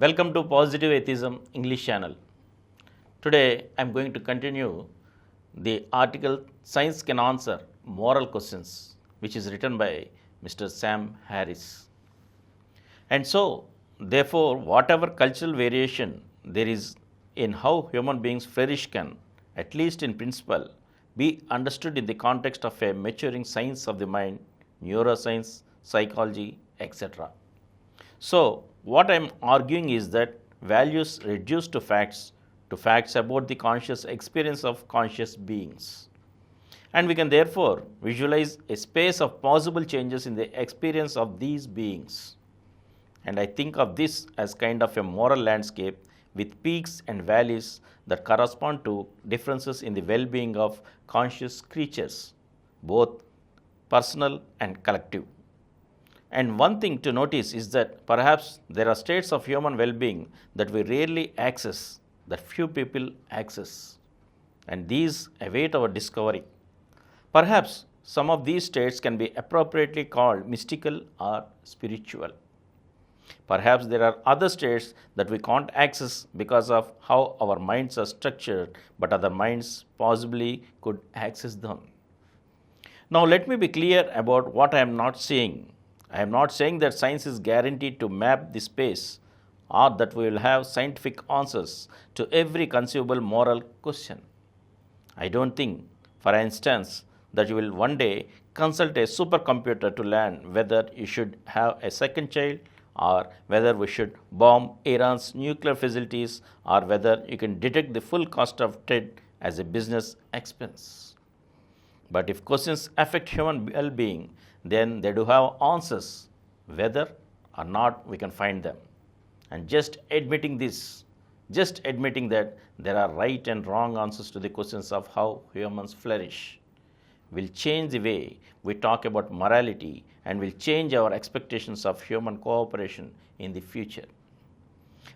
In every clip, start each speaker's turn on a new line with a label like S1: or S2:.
S1: Welcome to Positive Atheism English Channel. Today I am going to continue the article Science Can Answer Moral Questions, which is written by Mr. Sam Harris. And so, therefore, whatever cultural variation there is in how human beings flourish can, at least in principle, be understood in the context of a maturing science of the mind, neuroscience, psychology, etc. So, what I am arguing is that values reduced to facts about the conscious experience of conscious beings. And we can therefore visualize a space of possible changes in the experience of these beings. And I think of this as kind of a moral landscape with peaks and valleys that correspond to differences in the well being of conscious creatures, both personal and collective. And one thing to notice is that perhaps there are states of human well being that we rarely access, that few people access, and these await our discovery. Perhaps some of these states can be appropriately called mystical or spiritual. Perhaps there are other states that we can't access because of how our minds are structured, but other minds possibly could access them. Now, let me be clear about what I am not saying. I am not saying that science is guaranteed to map the space or that we will have scientific answers to every conceivable moral question. I don't think, for instance, that you will one day consult a supercomputer to learn whether you should have a second child or whether we should bomb Iran's nuclear facilities or whether you can detect the full cost of trade as a business expense. But if questions affect human well-being, then they do have answers, whether or not we can find them. And just admitting this, just admitting that there are right and wrong answers to the questions of how humans flourish, will change the way we talk about morality and will change our expectations of human cooperation in the future.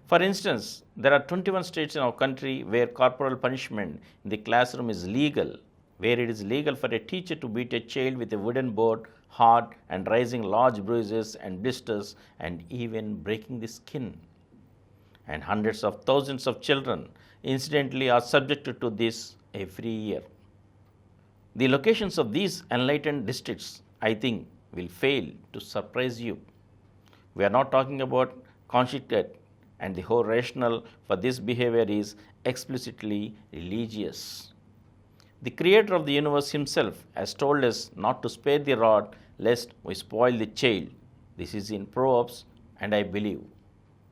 S1: For instance, there are 21 states in our country where corporal punishment in the classroom is legal, where it is legal for a teacher to beat a child with a wooden board hard and raising large bruises and blisters and even breaking the skin. And hundreds of thousands of children incidentally are subjected to this every year. The locations of these enlightened districts, I think, will fail to surprise you. We are not talking about conscience, and the whole rationale for this behavior is explicitly religious. The creator of the universe himself has told us not to spare the rod lest we spoil the child. This is in Proverbs, and I believe.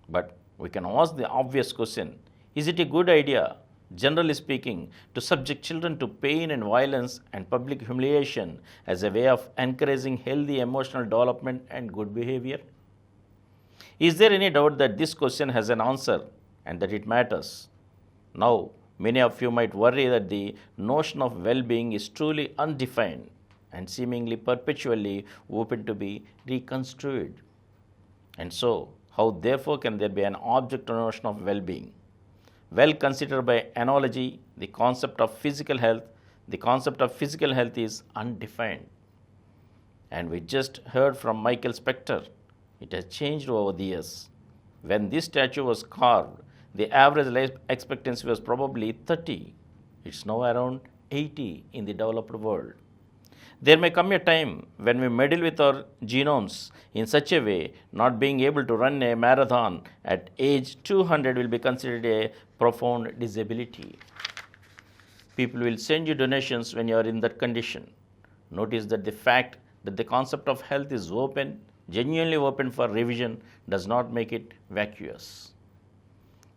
S1: But we can ask the obvious question, is it a good idea, generally speaking, to subject children to pain and violence and public humiliation as a way of encouraging healthy emotional development and good behavior? Is there any doubt that this question has an answer and that it matters? Now, many of you might worry that the notion of well-being is truly undefined and seemingly perpetually open to be reconstrued. And so, how therefore can there be an object or notion of well-being? Well, considered by analogy, the concept of physical health is undefined. And we just heard from Michael Spector. It has changed over the years. When this statue was carved, the average life expectancy was probably 30. It's now around 80 in the developed world. There may come a time when we meddle with our genomes in such a way, not being able to run a marathon at age 200 will be considered a profound disability. People will send you donations when you are in that condition. Notice that the fact that the concept of health is open, genuinely open for revision, does not make it vacuous.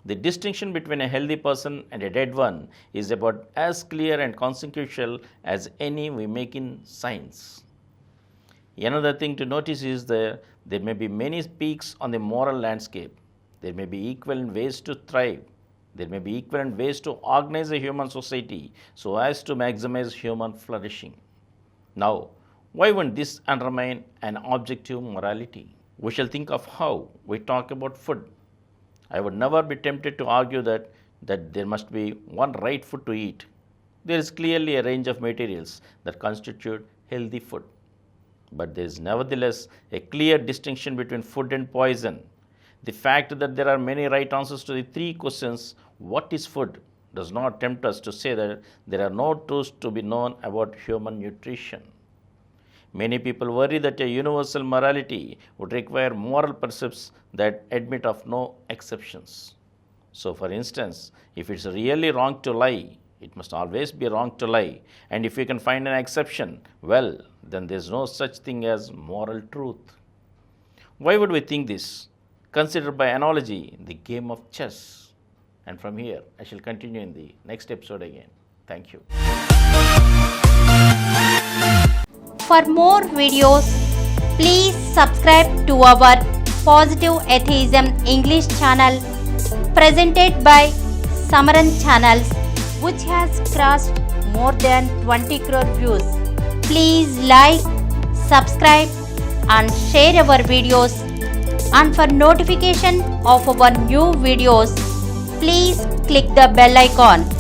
S1: The distinction between a healthy person and a dead one is about as clear and consequential as any we make in science. Another thing to notice is that there may be many peaks on the moral landscape. There may be equivalent ways to thrive. There may be equivalent ways to organize a human society so as to maximize human flourishing. Now, why won't this undermine an objective morality? We shall think of how we talk about food. I would never be tempted to argue that there must be one right food to eat. There is clearly a range of materials that constitute healthy food. But there is nevertheless a clear distinction between food and poison. The fact that there are many right answers to the three questions, what is food, does not tempt us to say that there are no truths to be known about human nutrition. Many people worry that a universal morality would require moral precepts that admit of no exceptions. So, for instance, if it's really wrong to lie, it must always be wrong to lie. And if you can find an exception, well, then there's no such thing as moral truth. Why would we think this? Consider by analogy the game of chess. And from here, I shall continue in the next episode again. Thank you.
S2: For more videos, please subscribe to our Positive Atheism English Channel presented by Samaram channels, which has crossed more than 20 crore views. Please like, subscribe and share our videos, and for notification of our new videos, please click the bell icon.